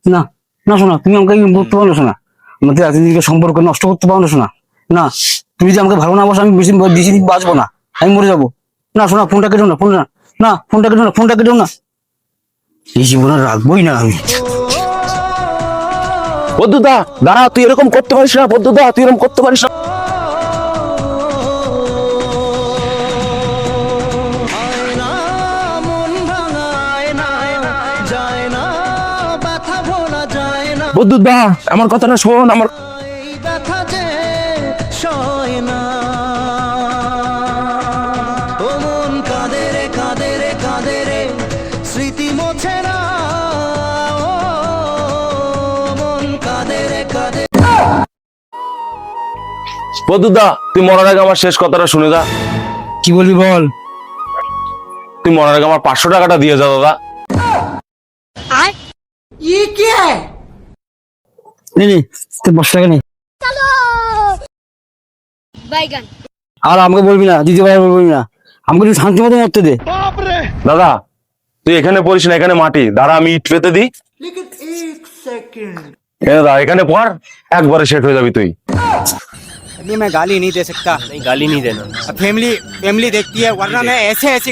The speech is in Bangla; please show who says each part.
Speaker 1: না না শোনা, তুমি আমাকে বলতে পারো না শোনা, আমাদের এতদিনকে সম্পর্ক নষ্ট করতে পারো না শোনা। না, তুমি যদি আমাকে ভালো না বাসো, আমি বেশি দিন বাঁচবো না, আমি মরে যাবো। না শোনা, ফোনটা কেটো না, ফোনটা কেটো না, ফোনটা কেটো না, এই জীবনে রাখবোই না আমি।
Speaker 2: বদ্ধুদা দাঁড়া, তুই এরকম করতে পারিস না, বদ্ধুদা তুই এরকম করতে পারিস না। বদ্ধুদা আমার কথাটা শোন, আমার
Speaker 3: স্মৃতি মোছে না, মন কাঁদে রে কাঁদে।
Speaker 2: বদ্ধুদা তুই মরার আগে আমার শেষ কথাটা শুনে যা।
Speaker 1: কি বলবি বল।
Speaker 2: তুই মরার আগে আমার 500 টাকাটা দিয়ে যা দাদা।
Speaker 1: নে নে, তুই 500 টাকা নে।
Speaker 4: বাইগান।
Speaker 1: আর আমাকে বলবি না, দ্বিতীয়বার বলবি না, আমাকে একটু শান্তি মতো মরতে দে।
Speaker 2: দাদা তুই এখানে পড়িস না, এখানে মাটি, দাঁড়া আমি ইট পেতে দিই। দাদা এখানে পড়, একবারে সেট হয়ে যাবি তুই।
Speaker 5: नहीं मैं गाली नहीं दे सकता।
Speaker 6: नहीं गाली नहीं देना।
Speaker 5: फैमिली फैमिली देखती है, वरना मैं ऐसे ऐसे